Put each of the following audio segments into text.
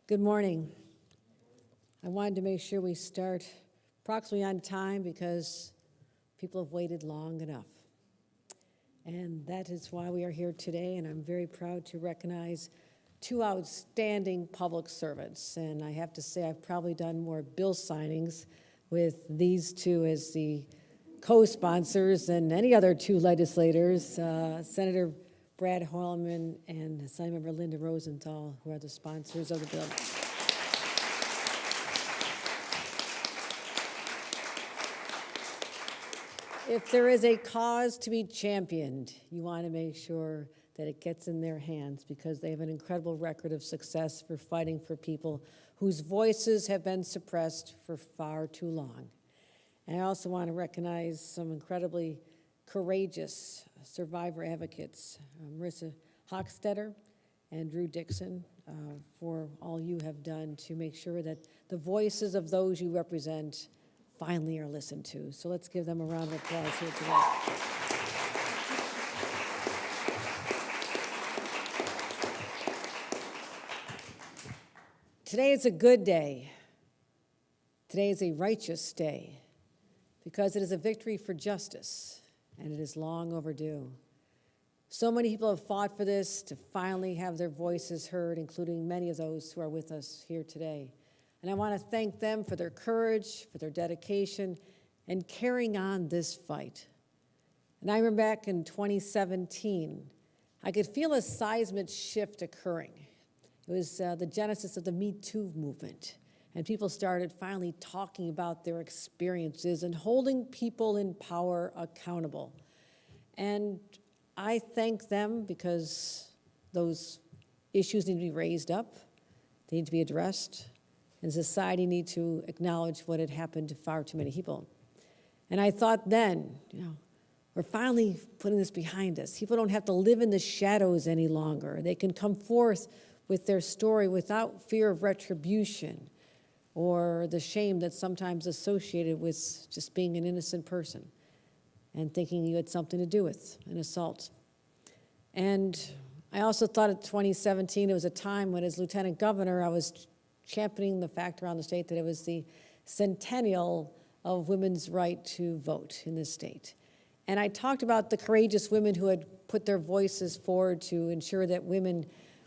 Good morning. I wanted to make sure we start approximately on time because people have waited long enough. And that is why we are here today, and I'm very proud to recognize two outstanding public servants. And I have to say I've probably done more bill signings with these two as the co-sponsors than any other two legislators, Senator Brad Hoylman and Assemblymember Linda Rosenthal, who are the sponsors of the bill. If there is a cause to be championed, you want to make sure that it gets in their hands because they have an incredible record of success for fighting for people whose voices have been suppressed for far too long. And I also want to recognize some incredibly courageous survivor advocates, Marissa Hochstetter and Drew Dixon, for all you have done to make sure that the voices of those you represent finally are listened to. So let's give them a round of applause here today. Today is a good day. Today is a righteous day because it is a victory for justice, and it is long overdue. So many people have fought for this to finally have their voices heard, including many of those who are with us here today. And I want to thank them for their courage, for their dedication, and carrying on this fight. And I remember back in 2017, I could feel a seismic shift occurring. It was the genesis of the Me Too movement. And people started finally talking about their experiences and holding people in power accountable. And I thank them because those issues need to be raised up, they need to be addressed, and society needs to acknowledge what had happened to far too many people. And I thought then, we're finally putting this behind us. People don't have to live in the shadows any longer. They can come forth with their story without fear of retribution or the shame that's sometimes associated with just being an innocent person and thinking you had something to do with an assault. And I also thought in 2017, it was a time when as Lieutenant Governor, I was championing the fact around the state that it was the centennial of women's right to vote in this state. And I talked about the courageous women who had put their voices forward to ensure that women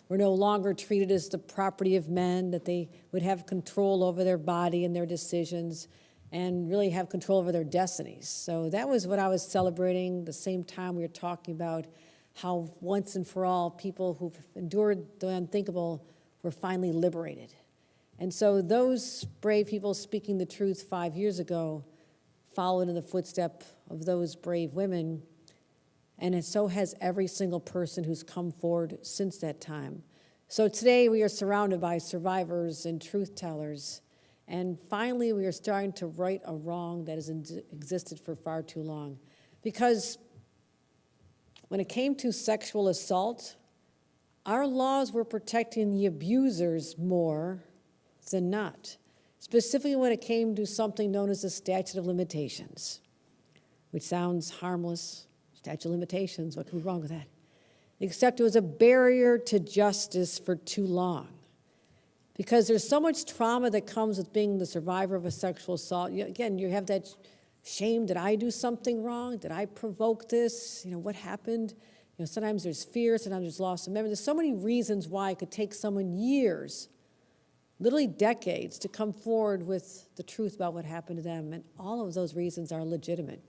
were no longer treated as the property of men, that they would have control over their body and their decisions and really have control over their destinies. So that was what I was celebrating. The same time we were talking about how once and for all people who've endured the unthinkable were finally liberated. And so those brave people speaking the truth 5 years ago followed in the footsteps of those brave women, and so has every single person who's come forward since that time. So today we are surrounded by survivors and truth tellers, and finally we are starting to right a wrong that has existed for far too long. Because when it came to sexual assault, our laws were protecting the abusers more than not, specifically when it came to something known as the statute of limitations, which sounds harmless. Statute of limitations, what could be wrong with that? Except it was a barrier to justice for too long. Because there's so much trauma that comes with being the survivor of a sexual assault. Again, you have that shame, did I do something wrong? Did I provoke this? What happened? Sometimes there's fear, sometimes there's loss of memory. There's so many reasons why it could take someone years, literally decades, to come forward with the truth about what happened to them. And all of those reasons are legitimate.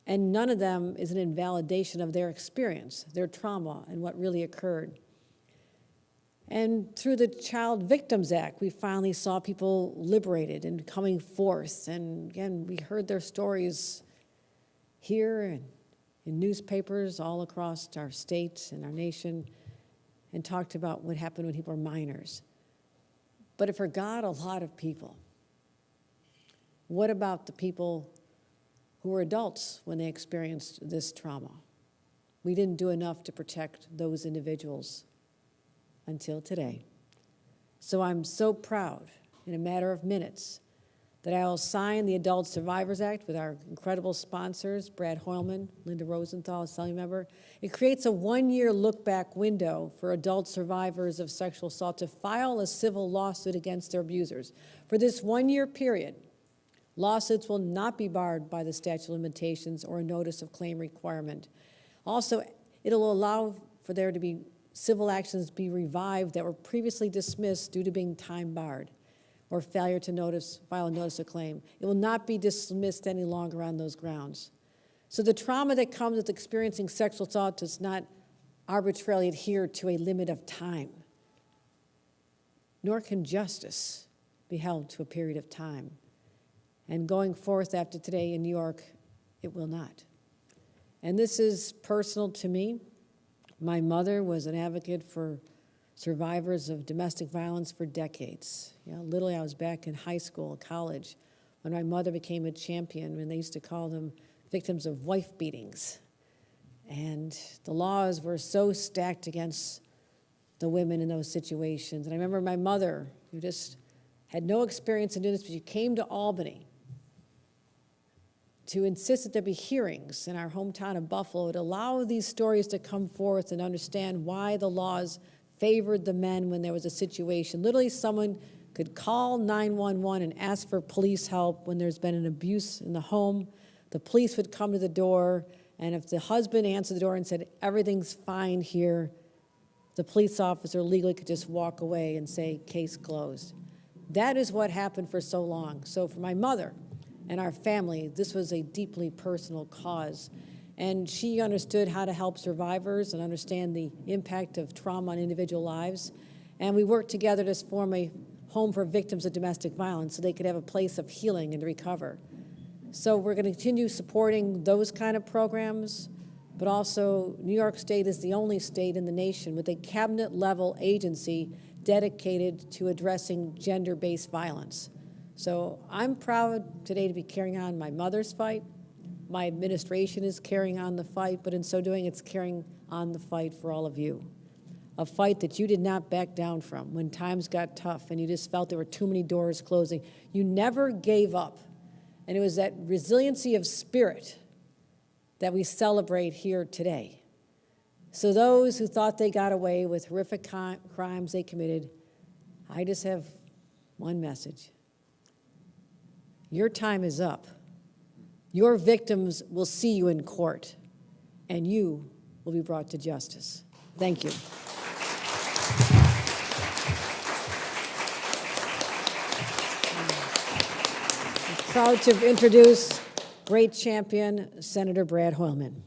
And none of them is an invalidation of their experience, their trauma, and what really occurred. And through the Child Victims Act, we finally saw people liberated and coming forth. And again, we heard their stories here and in newspapers all across our state and our nation, and talked about what happened when people were minors. But it forgot a lot of people. What about the people who were adults when they experienced this trauma? We didn't do enough to protect those individuals until today. So I'm so proud, in a matter of minutes, that I will sign the Adult Survivors Act with our incredible sponsors, Brad Hoylman, Linda Rosenthal, Assembly member. It creates a one-year look-back window for adult survivors of sexual assault to file a civil lawsuit against their abusers. For this one-year period, lawsuits will not be barred by the statute of limitations or a notice of claim requirement. Also, it'll allow for there to be civil actions be revived that were previously dismissed due to being time barred or failure to file a notice of claim. It will not be dismissed any longer on those grounds. So the trauma that comes with experiencing sexual assault does not arbitrarily adhere to a limit of time, nor can justice be held to a period of time. And going forth after today in New York, it will not. And this is personal to me. My mother was an advocate for survivors of domestic violence for decades. You know, literally, I was back in high school, college, when my mother became a champion, when they used to call them victims of wife beatings. And the laws were so stacked against the women in those situations. And I remember my mother, who just had no experience in doing this, but she came to Albany to insist that there be hearings in our hometown of Buffalo to allow these stories to come forth and understand why the laws favored the men when there was a situation. Literally, someone could call 911 and ask for police help when there's been an abuse in the home. The police would come to the door, and if the husband answered the door and said, everything's fine here, the police officer legally could just walk away and say, case closed. That is what happened for so long. So for my mother and our family, this was a deeply personal cause. And she understood how to help survivors and understand the impact of trauma on individual lives. And we worked together to form a home for victims of domestic violence so they could have a place of healing and to recover. So we're going to continue supporting those kind of programs, but also New York State is the only state in the nation with a cabinet-level agency dedicated to addressing gender-based violence. So I'm proud today to be carrying on my mother's fight. My administration is carrying on the fight, but in so doing, it's carrying on the fight for all of you. A fight that you did not back down from when times got tough and you just felt there were too many doors closing. You never gave up. And it was that resiliency of spirit that we celebrate here today. So those who thought they got away with horrific crimes they committed, I just have one message. Your time is up. Your victims will see you in court, and you will be brought to justice. Thank you. I'm proud to introduce great champion, Senator Brad Hoylman.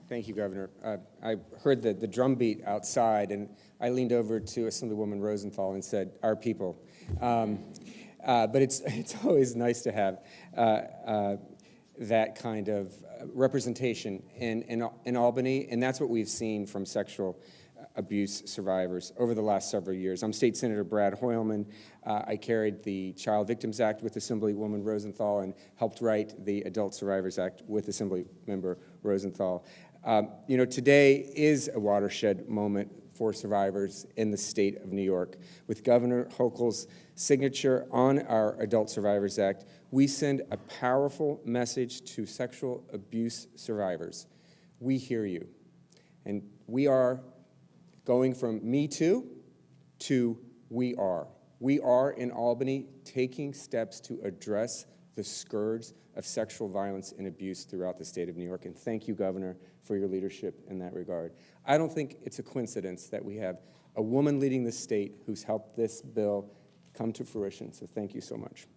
Thank you, Governor. I heard the drumbeat outside, and I leaned over to Assemblywoman Rosenthal and said, "Our people." But it's always nice to have that kind of representation in Albany, and that's what we've seen from sexual abuse survivors over the last several years. I'm State Senator Brad Hoylman. I carried the Child Victims Act with Assemblywoman Rosenthal and helped write the Adult Survivors Act with Assemblymember Rosenthal. You know, today is a watershed moment for survivors in the state of New York. With Governor Hochul's signature on our Adult Survivors Act, we send a powerful message to sexual abuse survivors. We hear you. And we are going from me too to we are. We are in Albany taking steps to address the scourge of sexual violence and abuse throughout the state of New York. And thank you, Governor, for your leadership in that regard. I don't think it's a coincidence that we have a woman leading the state who's helped this bill come to fruition, so thank you so much.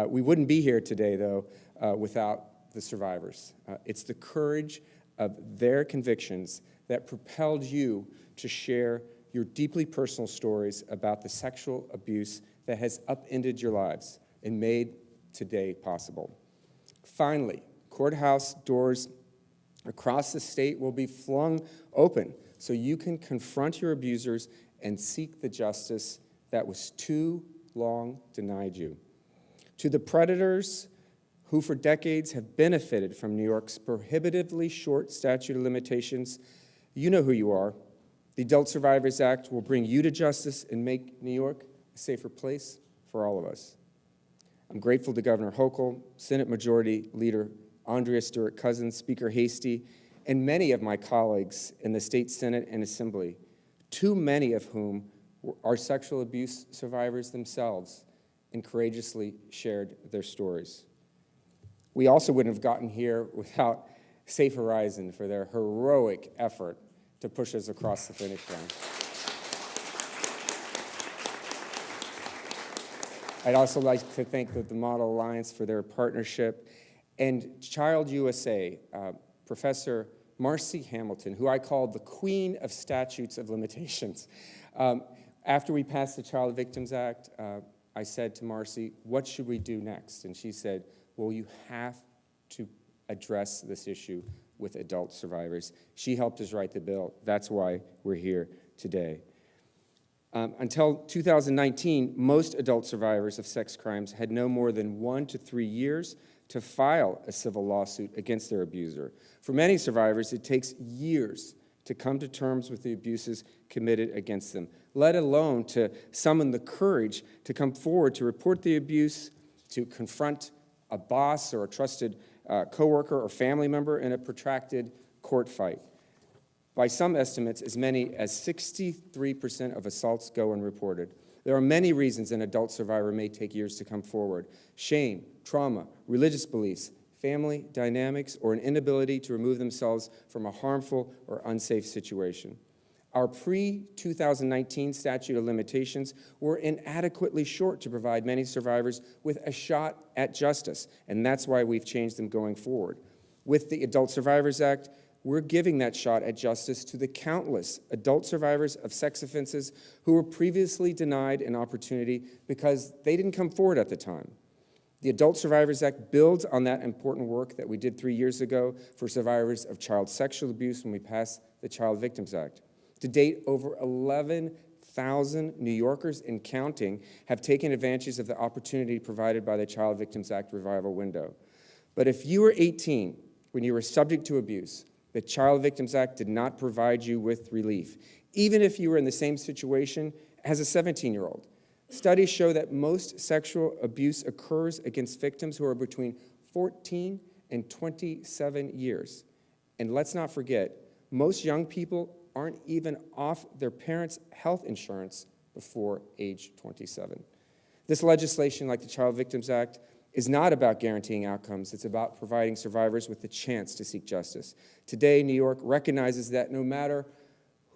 We wouldn't be here today, though, without the survivors. It's the courage of their convictions that propelled you to share your deeply personal stories about the sexual abuse that has upended your lives and made today possible. Finally, courthouse doors across the state will be flung open so you can confront your abusers and seek the justice that was too long denied you. To the predators who for decades have benefited from New York's prohibitively short statute of limitations, you know who you are. The Adult Survivors Act will bring you to justice and make New York a safer place for all of us. I'm grateful to Governor Hochul, Senate Majority Leader Andrea Stewart-Cousins, Speaker Hasty, and many of my colleagues in the State Senate and Assembly, too many of whom are sexual abuse survivors themselves and courageously shared their stories. We also wouldn't have gotten here without Safe Horizon for their heroic effort to push us across the finish line. I'd also like to thank the Model Alliance for their partnership, and Child USA, Professor Marcy Hamilton, who I called the Queen of Statutes of Limitations. After we passed the Child Victims Act, I said to Marcy, what should we do next? And she said, well, you have to address this issue with adult survivors. She helped us write the bill. That's why we're here today. Until 2019, most adult survivors of sex crimes had no more than 1 to 3 years to file a civil lawsuit against their abuser. For many survivors, it takes years to come to terms with the abuses committed against them, let alone to summon the courage to come forward to report the abuse, to confront a boss or a trusted coworker or family member in a protracted court fight. By some estimates, as many as 63% of assaults go unreported. There are many reasons an adult survivor may take years to come forward: shame, trauma, religious beliefs, family dynamics, or an inability to remove themselves from a harmful or unsafe situation. Our pre-2019 statute of limitations were inadequately short to provide many survivors with a shot at justice, and that's why we've changed them going forward. With the Adult Survivors Act, we're giving that shot at justice to the countless adult survivors of sex offenses who were previously denied an opportunity because they didn't come forward at the time. The Adult Survivors Act builds on that important work that we did 3 years ago for survivors of child sexual abuse when we passed the Child Victims Act. To date, over 11,000 New Yorkers and counting have taken advantage of the opportunity provided by the Child Victims Act revival window. But if you were 18 when you were subject to abuse, the Child Victims Act did not provide you with relief, even if you were in the same situation as a 17-year-old. Studies show that most sexual abuse occurs against victims who are between 14 and 27 years. And let's not forget, most young people aren't even off their parents' health insurance before age 27. This legislation, like the Child Victims Act, is not about guaranteeing outcomes. It's about providing survivors with the chance to seek justice. Today, New York recognizes that no matter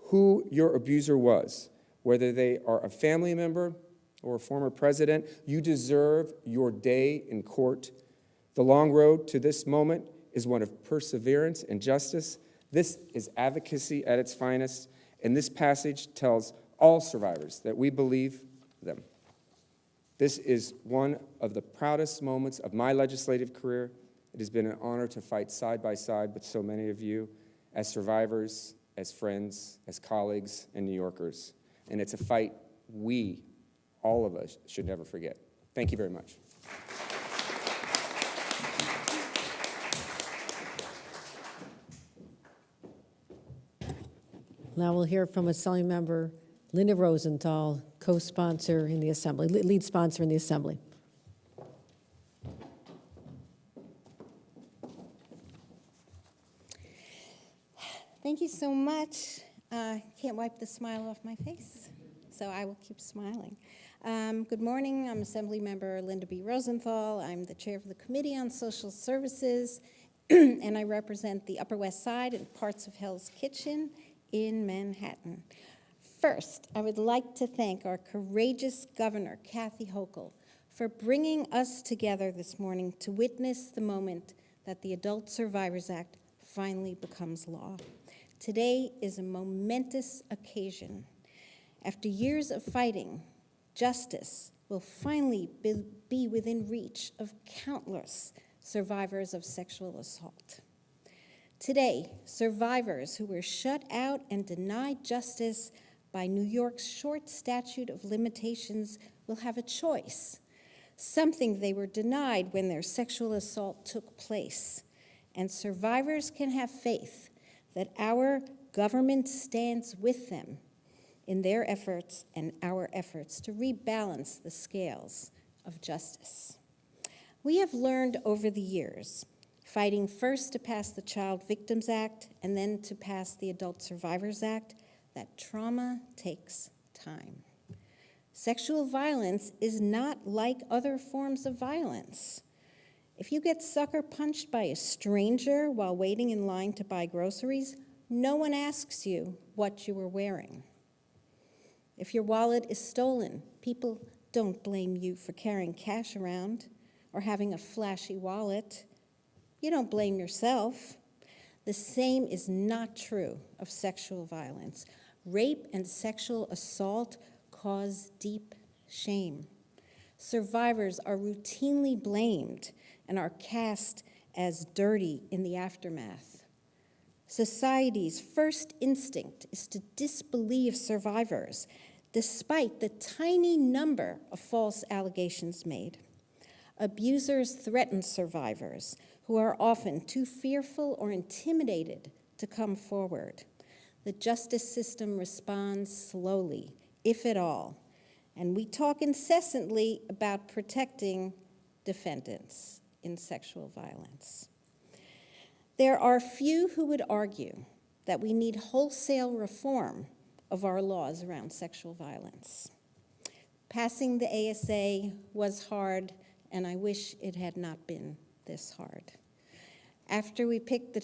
who your abuser was, whether they are a family member or a former president, you deserve your day in court. The long road to this moment is one of perseverance and justice. This is advocacy at its finest, and this passage tells all survivors that we believe them. This is one of the proudest moments of my legislative career. It has been an honor to fight side by side with so many of you as survivors, as friends, as colleagues, and New Yorkers. And it's a fight we, all of us, should never forget. Thank you very much. Now we'll hear from Assembly Member Linda Rosenthal, co-sponsor in the Assembly, lead sponsor in the Assembly. Thank you so much. Can't wipe the smile off my face, so I will keep smiling. Good morning. I'm Assembly Member Linda B. Rosenthal. I'm the chair of the Committee on Social Services, and I represent the Upper West Side and parts of Hell's Kitchen in Manhattan. First, I would like to thank our courageous Governor Kathy Hochul for bringing us together this morning to witness the moment that the Adult Survivors Act finally becomes law. Today is a momentous occasion. After years of fighting, justice will finally be within reach of countless survivors of sexual assault. Today, survivors who were shut out and denied justice by New York's short statute of limitations will have a choice, something they were denied when their sexual assault took place. And survivors can have faith that our government stands with them in their efforts and our efforts to rebalance the scales of justice. We have learned over the years, fighting first to pass the Child Victims Act and then to pass the Adult Survivors Act, that trauma takes time. Sexual violence is not like other forms of violence. If you get sucker punched by a stranger while waiting in line to buy groceries, no one asks you what you were wearing. If your wallet is stolen, people don't blame you for carrying cash around or having a flashy wallet. You don't blame yourself. The same is not true of sexual violence. Rape and sexual assault cause deep shame. Survivors are routinely blamed and are cast as dirty in the aftermath. Society's first instinct is to disbelieve survivors, despite the tiny number of false allegations made. Abusers threaten survivors, who are often too fearful or intimidated to come forward. The justice system responds slowly, if at all, and we talk incessantly about protecting defendants in sexual violence. There are few who would argue that we need wholesale reform of our laws around sexual violence. Passing the ASA was hard, and I wish it had not been this hard. After we passed the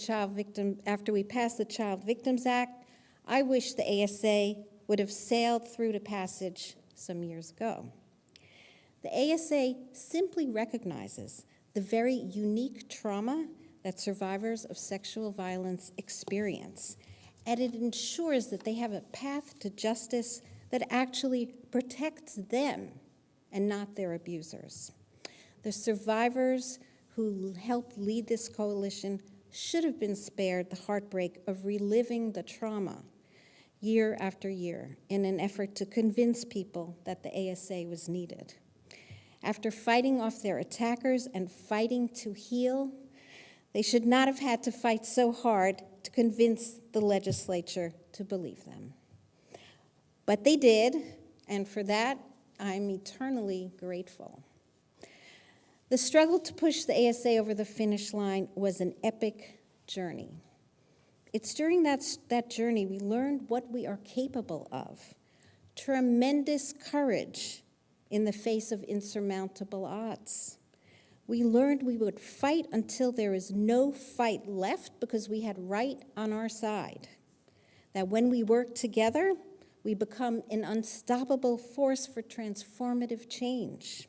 Child Victims Act, I wish the ASA would have sailed through to passage some years ago. The ASA simply recognizes the very unique trauma that survivors of sexual violence experience, and it ensures that they have a path to justice that actually protects them and not their abusers. The survivors who helped lead this coalition should have been spared the heartbreak of reliving the trauma year after year in an effort to convince people that the ASA was needed. After fighting off their attackers and fighting to heal, they should not have had to fight so hard to convince the legislature to believe them. But they did, and for that, I'm eternally grateful. The struggle to push the ASA over the finish line was an epic journey. It's during that journey we learned what we are capable of. Tremendous courage in the face of insurmountable odds. We learned we would fight until there is no fight left because we had right on our side. That when we work together, we become an unstoppable force for transformative change.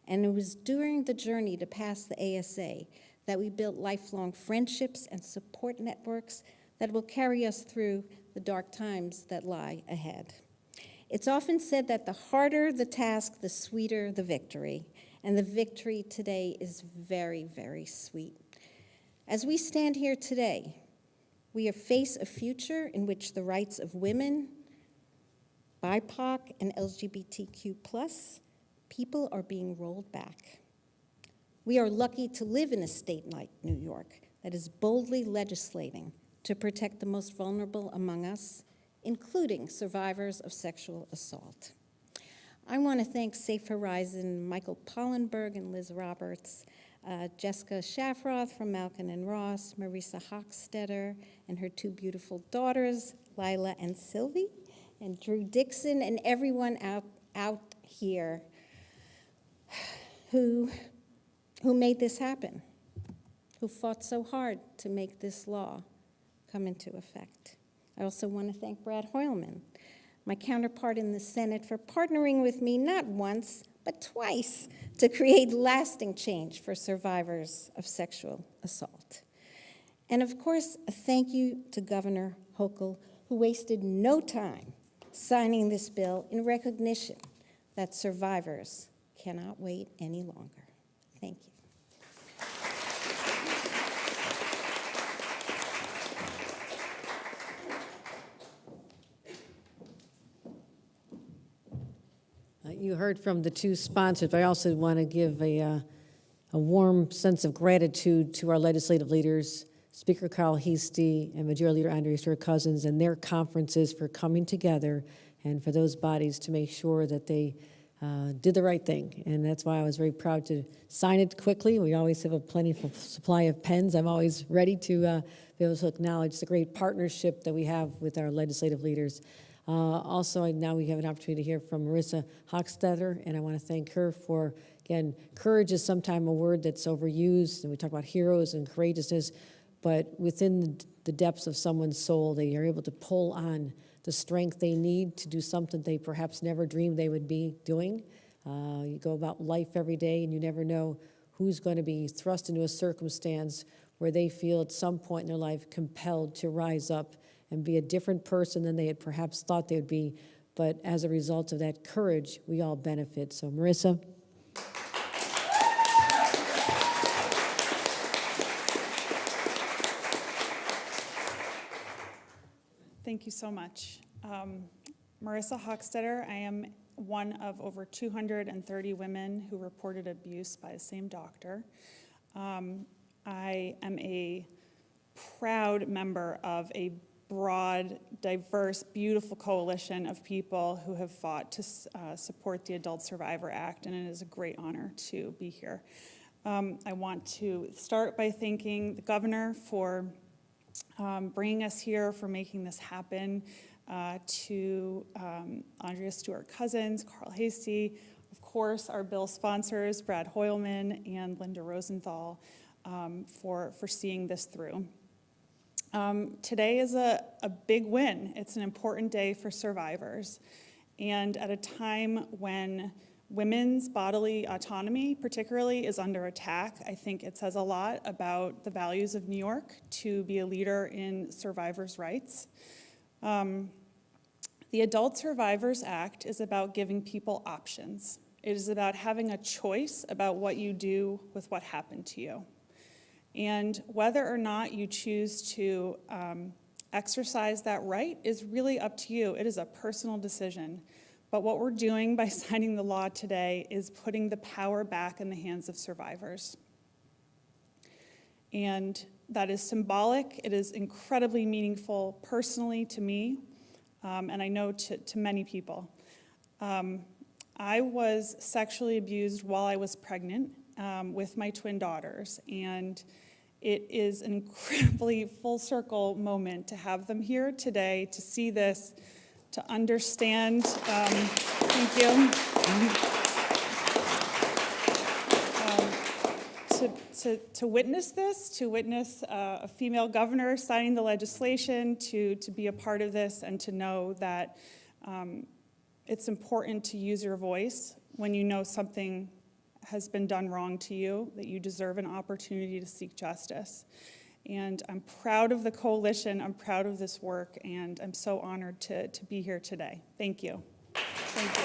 And it was during the journey to pass the ASA that we built lifelong friendships and support networks that will carry us through the dark times that lie ahead. It's often said that the harder the task, the sweeter the victory. And the victory today is very, very sweet. As we stand here today, we face a future in which the rights of women, BIPOC, and LGBTQ+ people are being rolled back. We are lucky to live in a state like New York that is boldly legislating to protect the most vulnerable among us, including survivors of sexual assault. I want to thank Safe Horizon, Michael Pollenberg and Liz Roberts, Jessica Shafroth from Malkin and Ross, Marisa Hochstetter and her two beautiful daughters, Lila and Sylvie, and Drew Dixon, and everyone out here who made this happen, who fought so hard to make this law come into effect. I also want to thank Brad Hoylman, my counterpart in the Senate, for partnering with me not once, but twice to create lasting change for survivors of sexual assault. And of course, a thank you to Governor Hochul, who wasted no time signing this bill in recognition that survivors cannot wait any longer. Thank you. You heard from the two sponsors, but I also want to give a warm sense of gratitude to our legislative leaders, Speaker Carl Hasty and Majority Leader Andres Cousins and their conferences for coming together and for those bodies to make sure that they did the right thing. And that's why I was very proud to sign it quickly. We always have a plentiful supply of pens. I'm always ready to be able to acknowledge the great partnership that we have with our legislative leaders. Also, now we have an opportunity to hear from Marissa Hochstetter, and I want to thank her for, again, courage is sometimes a word that's overused, and we talk about heroes and courageousness, but within the depths of someone's soul, they are able to pull on the strength they need to do something they perhaps never dreamed they would be doing. You go about life every day, and you never know who's going to be thrust into a circumstance where they feel at some point in their life compelled to rise up and be a different person than they had perhaps thought they would be. But as a result of that courage, we all benefit. So, Marissa. Thank you so much. Marissa Hochstetter, I am one of over 230 women who reported abuse by the same doctor. I am a proud member of a broad, diverse, beautiful coalition of people who have fought to support the Adult Survivor Act, and it is a great honor to be here. I want to start by thanking the governor for bringing us here, for making this happen, to Andrea Stewart-Cousins, Carl Hasty, of course, our bill sponsors, Brad Hoylman and Linda Rosenthal, for seeing this through. Today is a big win. It's an important day for survivors. And at a time when women's bodily autonomy, particularly, is under attack, I think it says a lot about the values of New York to be a leader in survivors' rights. The Adult Survivors Act is about giving people options. It is about having a choice about what you do with what happened to you. And whether or not you choose to exercise that right is really up to you. It is a personal decision. But what we're doing by signing the law today is putting the power back in the hands of survivors. And that is symbolic. It is incredibly meaningful personally to me, and I know to many people. I was sexually abused while I was pregnant with my twin daughters, and it is an incredibly full circle moment to have them here today, to see this, to understand. Thank you. To witness this, to witness a female governor signing the legislation, to be a part of this, and to know that it's important to use your voice when you know something has been done wrong to you, that you deserve an opportunity to seek justice. And I'm proud of the coalition, I'm proud of this work, and I'm so honored to be here today. Thank you. Thank you.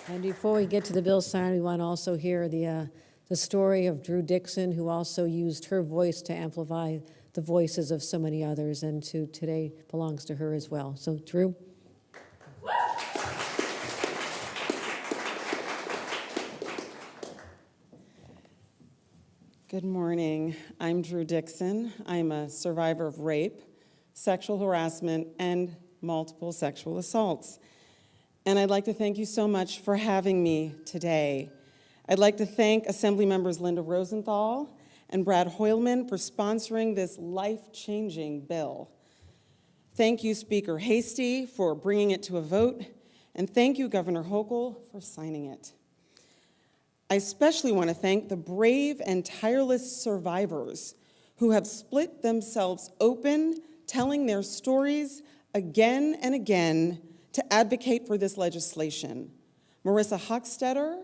And before we get to the bill sign, we want to also hear the story of Drew Dixon, who also used her voice to amplify the voices of so many others, and today belongs to her as well. So, Drew. Good morning. I'm Drew Dixon. I'm a survivor of rape, sexual harassment, and multiple sexual assaults. And I'd like to thank you so much for having me today. I'd like to thank Assembly members Linda Rosenthal and Brad Hoylman for sponsoring this life-changing bill. Thank you, Speaker Hasty, for bringing it to a vote, and thank you, Governor Hochul, for signing it. I especially want to thank the brave and tireless survivors who have split themselves open, telling their stories again and again to advocate for this legislation. Marissa Hochstetter,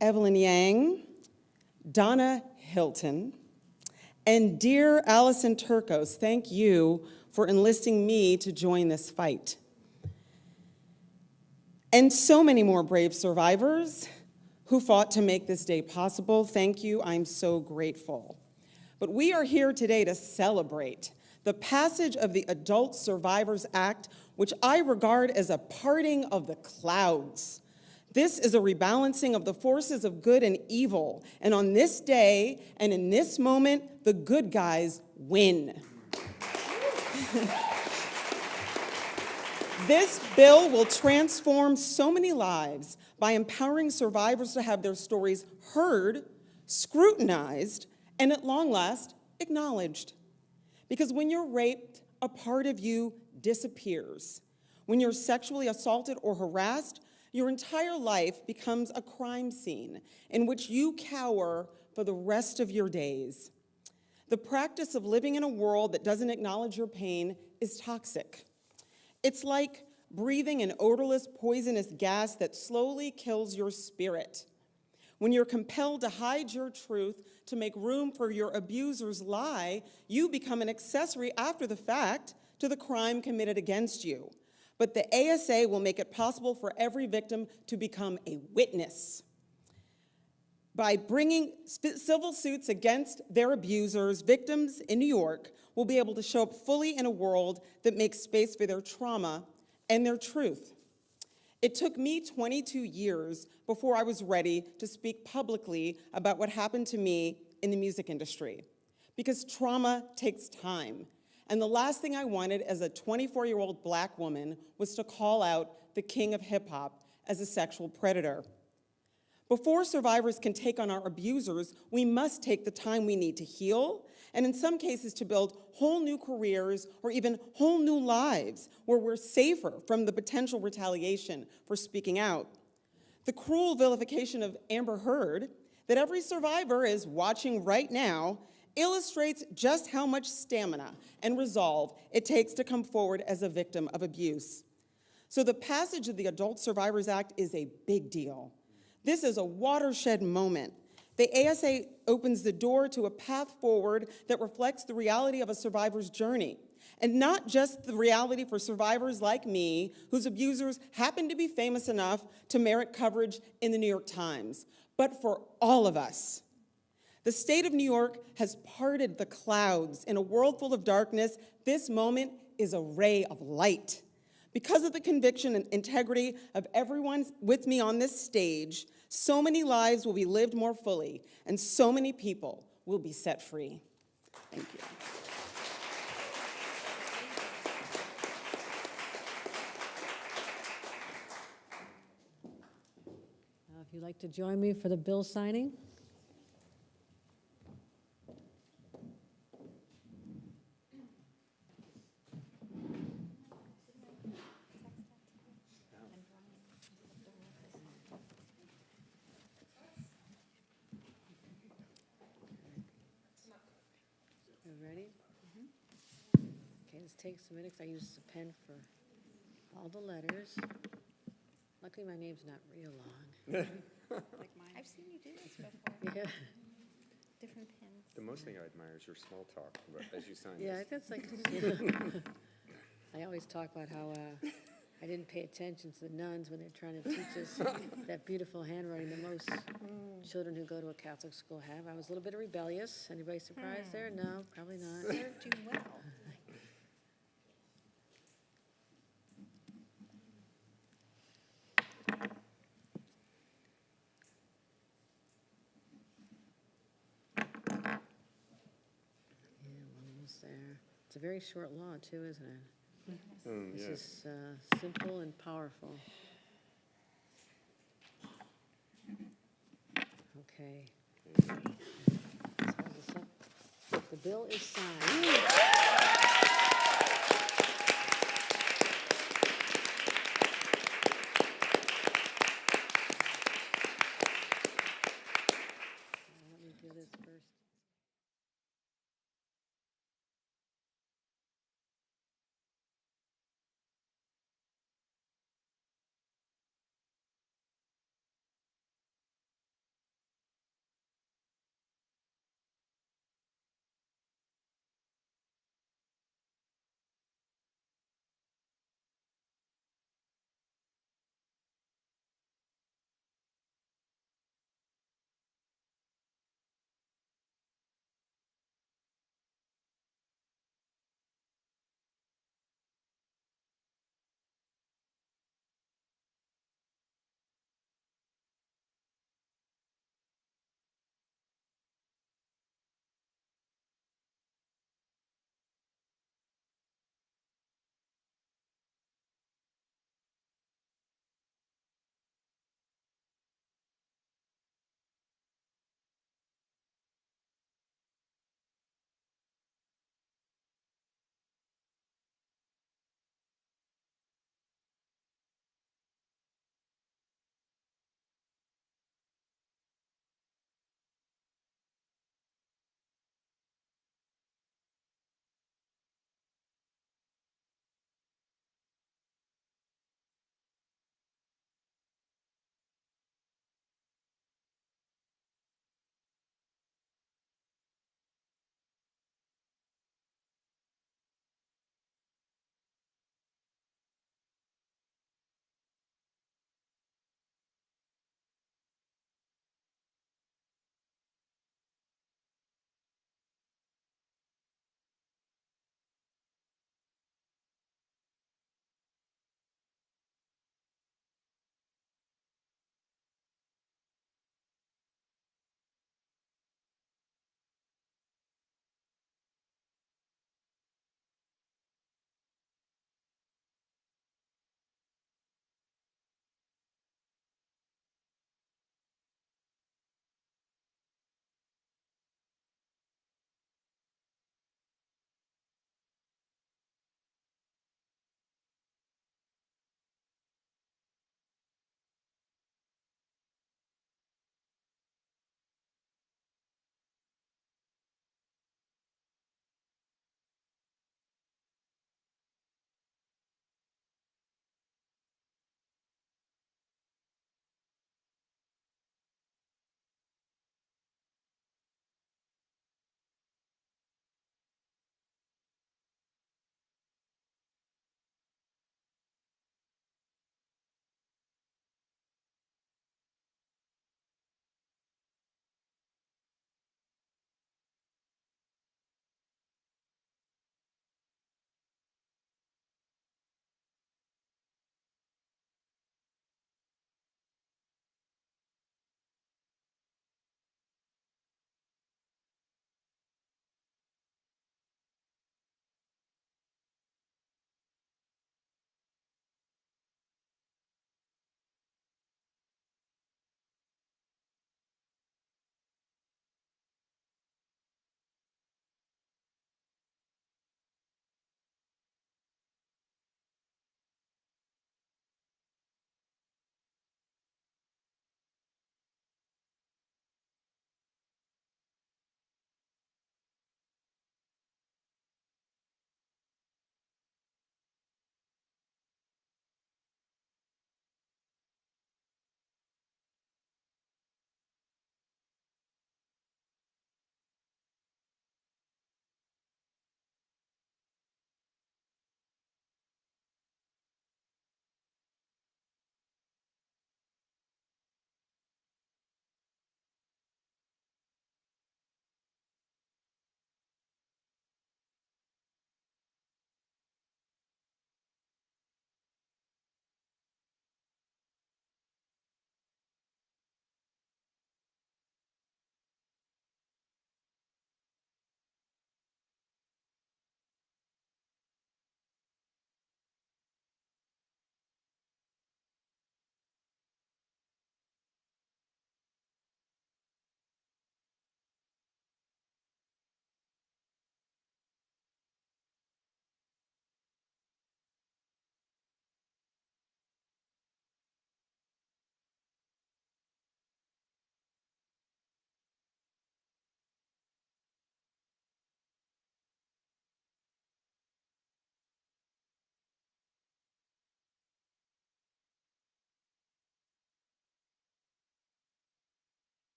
Evelyn Yang, Donna Hilton, and dear Allison Turcos, thank you for enlisting me to join this fight. And so many more brave survivors who fought to make this day possible. Thank you, I'm so grateful. But we are here today to celebrate the passage of the Adult Survivors Act, which I regard as a parting of the clouds. This is a rebalancing of the forces of good and evil. And on this day and in this moment, the good guys win. This bill will transform so many lives by empowering survivors to have their stories heard, scrutinized, and at long last, acknowledged. Because when you're raped, a part of you disappears. When you're sexually assaulted or harassed, your entire life becomes a crime scene in which you cower for the rest of your days. The practice of living in a world that doesn't acknowledge your pain is toxic. It's like breathing an odorless, poisonous gas that slowly kills your spirit. When you're compelled to hide your truth to make room for your abuser's lie, you become an accessory after the fact to the crime committed against you. But the ASA will make it possible for every victim to become a witness. By bringing civil suits against their abusers, victims in New York will be able to show up fully in a world that makes space for their trauma and their truth. It took me 22 years before I was ready to speak publicly about what happened to me in the music industry, because trauma takes time. And the last thing I wanted as a 24-year-old Black woman was to call out the king of hip hop as a sexual predator. Before survivors can take on our abusers, we must take the time we need to heal, and in some cases to build whole new careers or even whole new lives where we're safer from the potential retaliation for speaking out. The cruel vilification of Amber Heard that every survivor is watching right now illustrates just how much stamina and resolve it takes to come forward as a victim of abuse. So the passage of the Adult Survivors Act is a big deal. This is a watershed moment. The ASA opens the door to a path forward that reflects the reality of a survivor's journey, and not just the reality for survivors like me, whose abusers happen to be famous enough to merit coverage in the New York Times, but for all of us. The state of New York has parted the clouds. In a world full of darkness, this moment is a ray of light. Because of the conviction and integrity of everyone with me on this stage, so many lives will be lived more fully, and so many people will be set free. Thank you. If you'd like to join me for the bill signing. Ready? Okay, this takes a minute 'cause I use a pen for all the letters. Luckily, my name's not real long. I've seen you do this before, Yeah, different pins. The most thing I admire is your small talk, but as you sign yeah, this. that's like, yeah. I always talk about how I didn't pay attention to the nuns when they're trying to teach us that beautiful handwriting that most children who go to a Catholic school have. I was a little bit rebellious. Anybody surprised there? No, probably not. Served you well. Yeah, we're almost there. It's a very short law, too, isn't it? This Yes. is simple and powerful. Okay. Let's hold this up. The bill is signed. Let me do this first.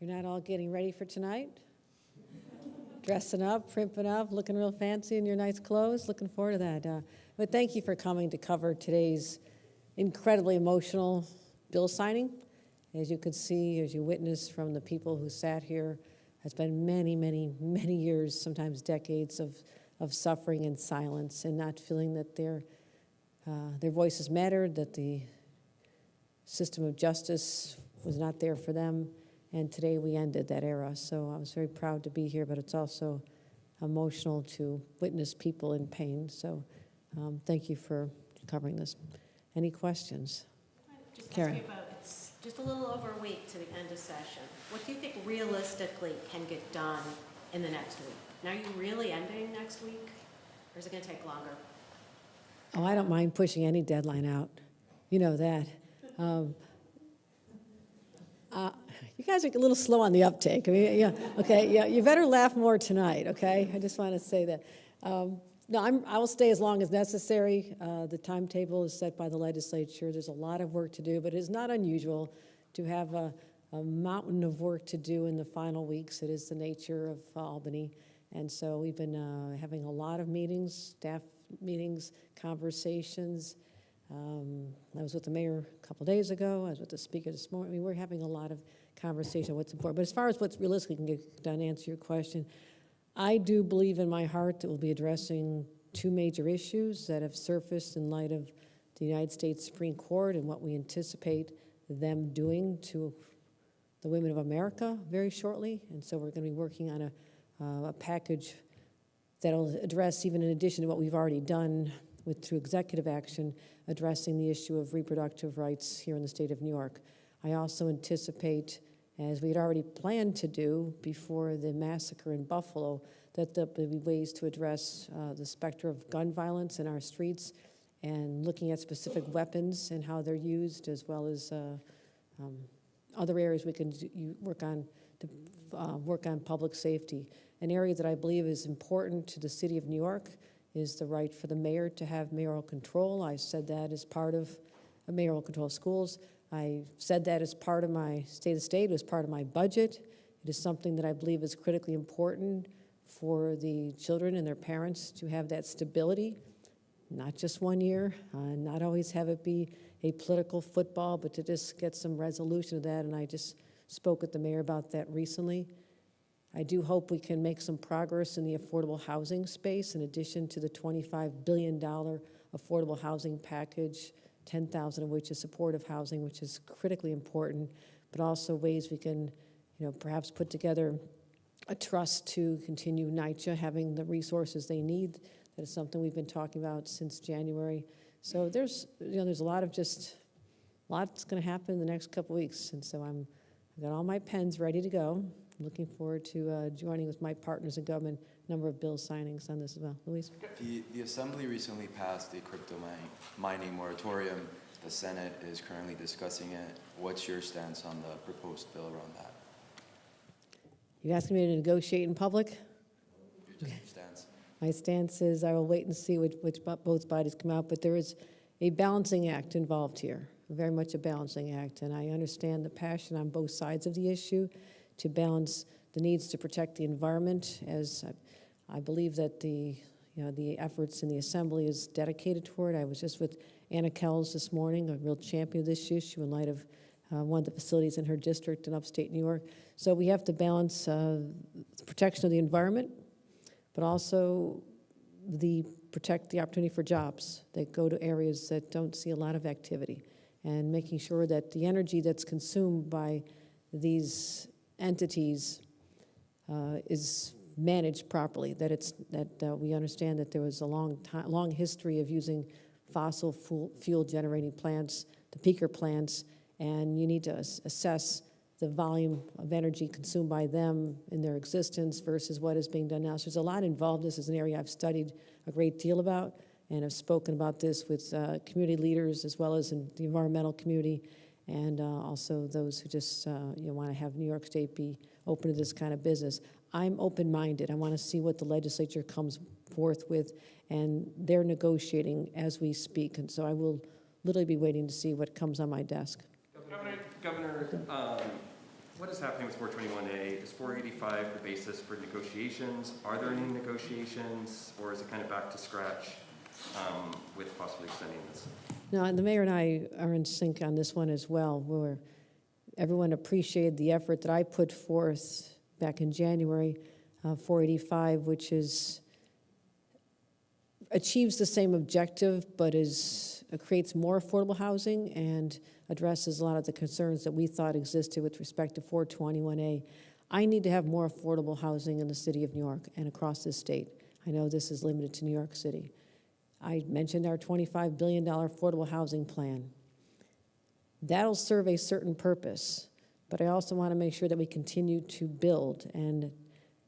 You're not all getting ready for tonight? Dressing up, primping up, looking real fancy in your nice clothes. Looking forward to that. But thank you for coming to cover today's incredibly emotional bill signing. As you could see, as you witnessed from the people who sat here, has been many, many, many years, sometimes decades of suffering and silence, and not feeling that their voices mattered, that the system of justice was not there for them. And today we ended that era. So I was very proud to be here, but it's also emotional to witness people in pain. So thank you for covering this. Any questions? Just Karen. ask you about, it's just a little over a week to the end of session. What do you think realistically can get done in the next week? Now, are you really ending next week, or is it going to take longer? Oh, I don't mind pushing any deadline out. You know that. You guys are a little slow on the uptake. I mean, yeah, okay, yeah, you better laugh more tonight, okay? I just want to say that. No, I will stay as long as necessary. The timetable is set by the legislature. There's a lot of work to do, but it is not unusual to have a mountain of work to do in the final weeks. It is the nature of Albany. And so we've been having a lot of meetings, staff meetings, conversations. I was with the mayor a couple days ago. I was with the speaker this morning. I mean, we're having a lot of conversation on what's important. But as far as what's realistically can get done, to answer your question, I do believe in my heart that we'll be addressing two major issues that have surfaced in light of the United States Supreme Court and what we anticipate them doing to the women of America very shortly. And so we're going to be working on a package that'll address, even in addition to what we've already done through executive action, addressing the issue of reproductive rights here in the state of New York. I also anticipate, as we had already planned to do before the massacre in Buffalo, that there'll be ways to address the specter of gun violence in our streets and looking at specific weapons and how they're used, as well as other areas we can work on to work on public safety. An area that I believe is important to the city of New York is the right for the mayor to have mayoral control. I said that as part of a mayoral control of schools. I said that as part of my state of state, as part of my budget. It is something that I believe is critically important for the children and their parents to have that stability, not just 1 year, not always have it be a political football, but to just get some resolution of that. And I just spoke with the mayor about that recently. I do hope we can make some progress in the affordable housing space, in addition to the $25 billion affordable housing package, 10,000 of which is supportive housing, which is critically important, but also ways we can, perhaps put together a trust to continue NYCHA having the resources they need. That is something we've been talking about since January. So there's a lot of lots going to happen in the next couple weeks, and so I've got all my pens ready to go. I'm looking forward to joining with my partners in government, a number of bill signings on this as well. Louise? The Assembly recently passed a crypto mining moratorium. The Senate is currently discussing it. What's your stance on the proposed bill around that? You asking me to negotiate in public? Your stance? My stance is I will wait and see which both bodies come out, but there is a balancing act involved here, very much a balancing act, and I understand the passion on both sides of the issue to balance the needs to protect the environment, as I believe that the efforts in the Assembly is dedicated toward. I was just with Anna Kells this morning, a real champion of this issue in light of one of the facilities in her district in upstate New York. So we have to balance the protection of the environment, but also protect the opportunity for jobs that go to areas that don't see a lot of activity, and making sure that the energy that's consumed by these entities is managed properly, that we understand that there was a long history of using fossil fuel generating plants, the peaker plants, and you need to assess the volume of energy consumed by them in their existence versus what is being done now. So there's a lot involved. This is an area I've studied a great deal about, and have spoken about this with community leaders as well as in the environmental community, and also those who just want to have New York State be open to this kind of business. I'm open-minded. I want to see what the legislature comes forth with, and they're negotiating as we speak, and so I will literally be waiting to see what comes on my desk. Governor, What is happening with 421A? Is 485 the basis for negotiations? Are there any negotiations, or is it kind of back to scratch with possibly extending this? No, and the mayor and I are in sync on this one as well, where everyone appreciated the effort that I put forth back in January, 485, which achieves the same objective, but creates more affordable housing and addresses a lot of the concerns that we thought existed with respect to 421A. I need to have more affordable housing in the city of New York and across this state. I know this is limited to New York City. I mentioned our $25 billion affordable housing plan. That'll serve a certain purpose, but I also want to make sure that we continue to build and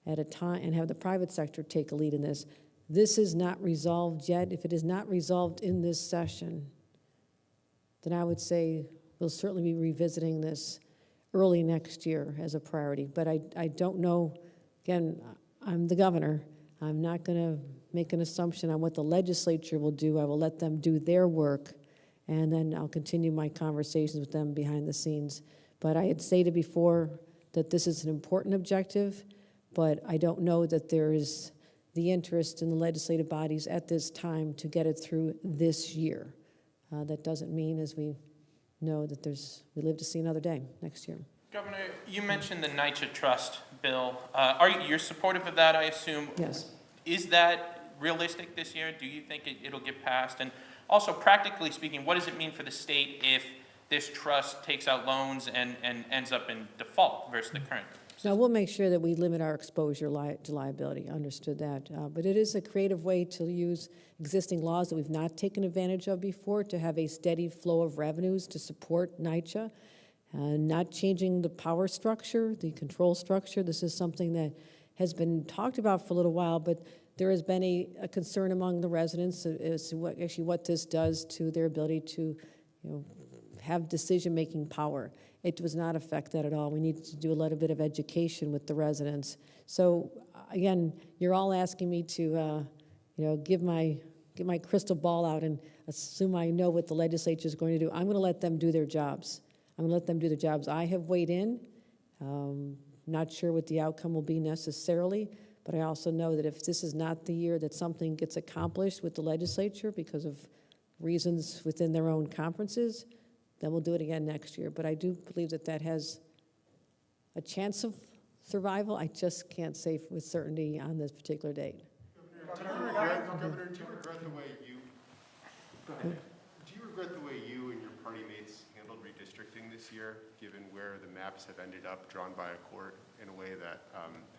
at a time and have the private sector take a lead in this. This is not resolved yet. If it is not resolved in this session, then I would say we'll certainly be revisiting this early next year as a priority. But I don't know, again, I'm the governor. I'm not going to make an assumption on what the legislature will do. I will let them do their work, and then I'll continue my conversations with them behind the scenes. But I had stated before that this is an important objective, but I don't know that there is the interest in the legislative bodies at this time to get it through this year. That doesn't mean, as we know, that we live to see another day next year. Governor, you mentioned the NYCHA Trust bill. You're supportive of that, I assume? Yes. Is that realistic this year? Do you think it'll get passed? And also, practically speaking, what does it mean for the state if this trust takes out loans and ends up in default versus the current? Now, we'll make sure that we limit our exposure to liability, understood that. But it is a creative way to use existing laws that we've not taken advantage of before to have a steady flow of revenues to support NYCHA. Not changing the power structure, the control structure. This is something that has been talked about for a little while, but there has been a concern among the residents as to what this does to their ability to have decision-making power. It does not affect that at all. We need to do a little bit of education with the residents. So again, you're all asking me to get my crystal ball out and assume I know what the legislature is going to do. I'm going to let them do their jobs. I'm going to let them do their jobs. I have weighed in. Not sure what the outcome will be necessarily, but I also know that if this is not the year that something gets accomplished with the legislature because of reasons within their own conferences, then we'll do it again next year. But I do believe that has a chance of survival. I just can't say with certainty on this particular date. Governor, do you regret the way you and your party mates handled redistricting this year, given where the maps have ended up drawn by a court in a way that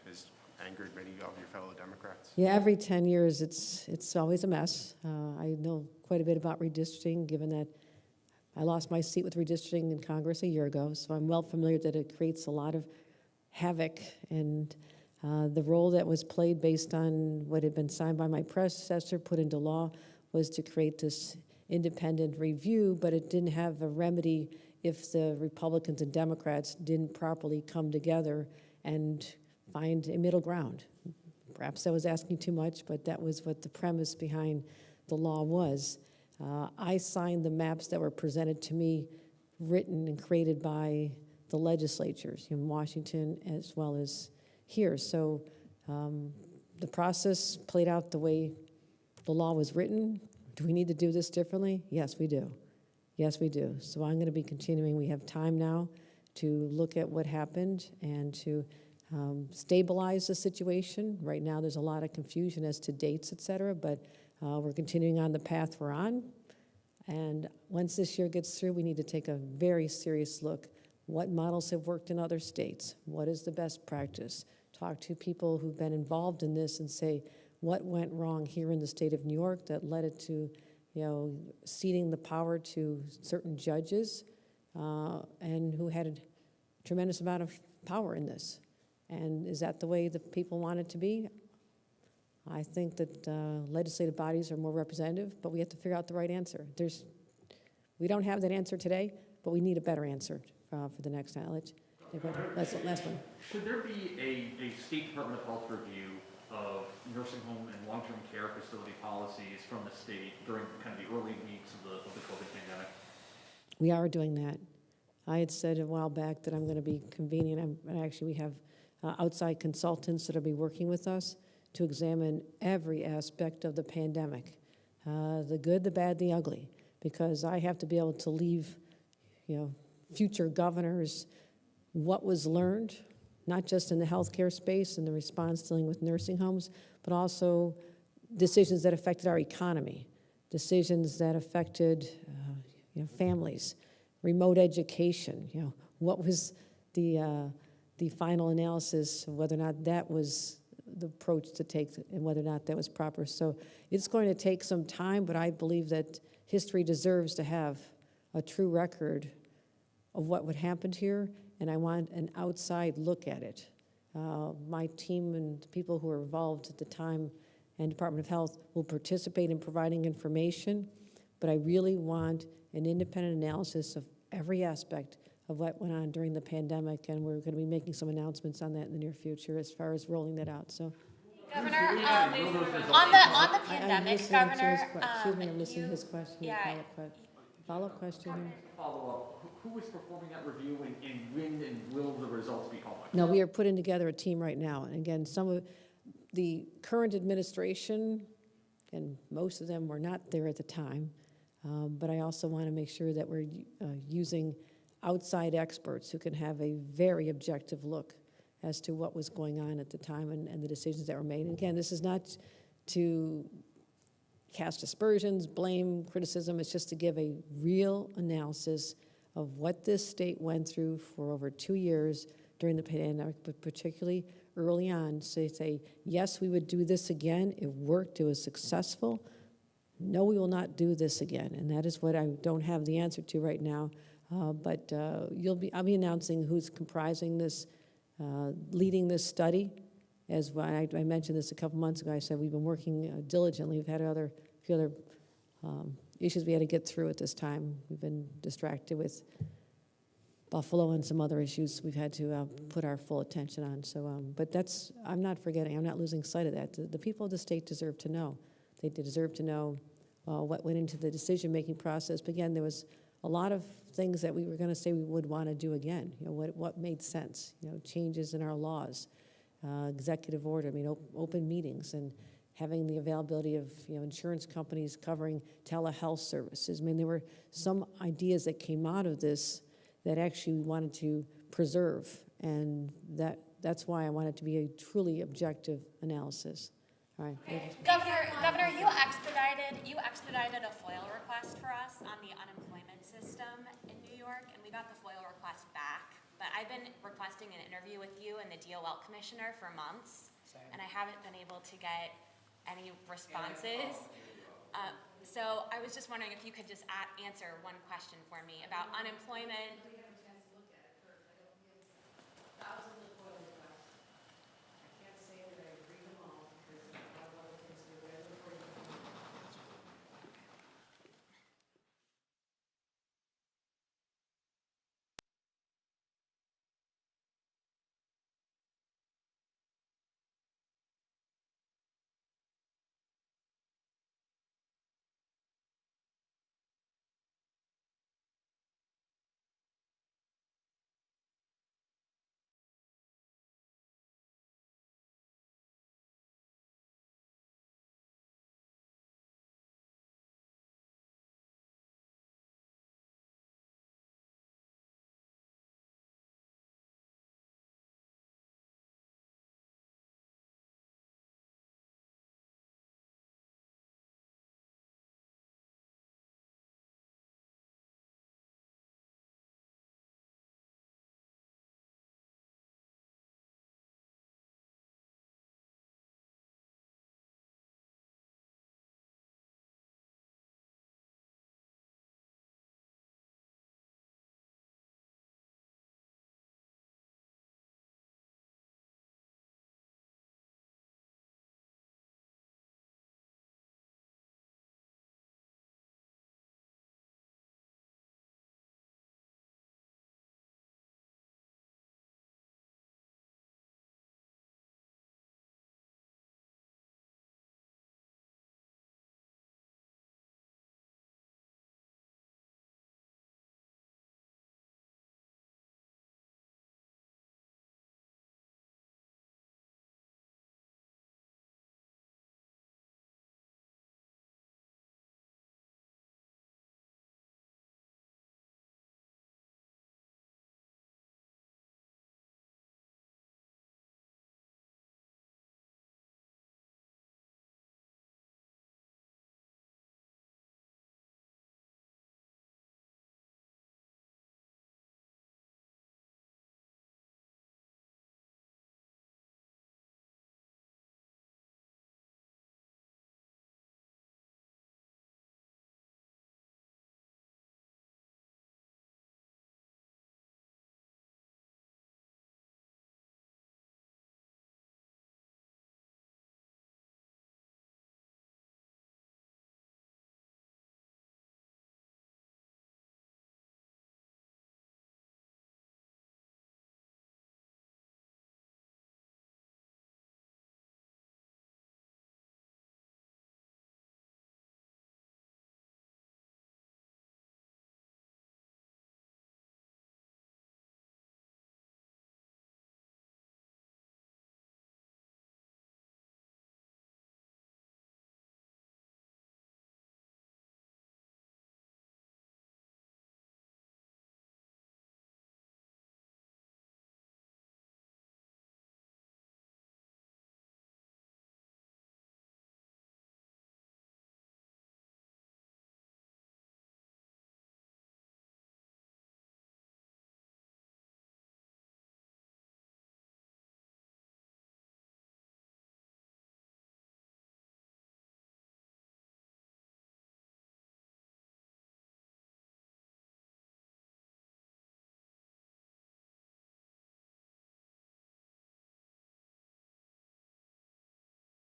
has angered many of your fellow Democrats? Yeah, every 10 years it's always a mess. I know quite a bit about redistricting, given that I lost my seat with redistricting in Congress a year ago, so I'm well familiar that it creates a lot of havoc, and the role that was played based on what had been signed by my predecessor, put into law, was to create this independent review, but it didn't have a remedy if the Republicans and Democrats didn't properly come together and find a middle ground. Perhaps I was asking too much, but that was what the premise behind the law was. I signed the maps that were presented to me, written and created by the legislatures in Washington as well as here. So the process played out the way the law was written. Do we need to do this differently? Yes, we do. Yes, we do. So I'm going to be continuing. We have time now to look at what happened and to stabilize the situation. Right now there's a lot of confusion as to dates, et cetera, but we're continuing on the path we're on. And once this year gets through, we need to take a very serious look. What models have worked in other states? What is the best practice? Talk to people who've been involved in this and say, what went wrong here in the state of New York that led it to, ceding the power to certain judges and who had a tremendous amount of power in this? And is that the way the people want it to be? I think that legislative bodies are more representative, but we have to figure out the right answer. We don't have that answer today, but we need a better answer for the next time. Last one. Should there be a State Department of Health review of nursing home and long-term care facility policies from the state during kind of the early weeks of the COVID pandemic? We are doing that. I had said a while back that I'm going to be convening, and actually we have outside consultants that will be working with us to examine every aspect of the pandemic, the good, the bad, the ugly, because I have to be able to leave, future governors what was learned, not just in the healthcare space and the response dealing with nursing homes, but also decisions that affected our economy, decisions that affected families, remote education. What was the final analysis of whether or not that was the approach to take and whether or not that was proper. So it's going to take some time, but I believe that history deserves to have a true record of what would happen here, and I want an outside look at it. My team and the people who were involved at the time and Department of Health will participate in providing information, but I really want an independent analysis of every aspect of what went on during the pandemic, and we're going to be making some announcements on that in the near future as far as rolling that out. So, Governor, on the pandemic, Governor, excuse me, I'm listening to his question. yeah. Follow-up question here. Follow-up, who is performing that review and when and will the results be public? No, we are putting together a team right now. And again, some of the current administration, and most of them were not there at the time, but I also want to make sure that we're using outside experts who can have a very objective look as to what was going on at the time and the decisions that were made. And again, this is not to cast aspersions, blame, criticism. It's just to give a real analysis of what this state went through for over 2 years during the pandemic, but particularly early on. So say, yes, we would do this again. It worked. It was successful. No, we will not do this again. And that is what I don't have the answer to right now. But I'll be announcing who's comprising this, leading this study. As I mentioned this a couple months ago, I said we've been working diligently. We've had a few other issues we had to get through at this time. We've been distracted with Buffalo and some other issues we've had to put our full attention on. So, but I'm not forgetting, I'm not losing sight of that. The people of the state deserve to know. They deserve to know what went into the decision-making process. But again, there was a lot of things that we were going to say we would want to do again. What made sense? Changes in our laws. Executive order, open meetings and having the availability of insurance companies covering telehealth services. There were some ideas that came out of this that actually we wanted to preserve, and that's why I want it to be a truly objective analysis. All right. Okay. Governor, you expedited a FOIL request for us on the unemployment system in New York, and we got the FOIL request back. But I've been requesting an interview with you and the DOL commissioner for months, and I haven't been able to get any responses. So I was just wondering if you could just answer one question for me about unemployment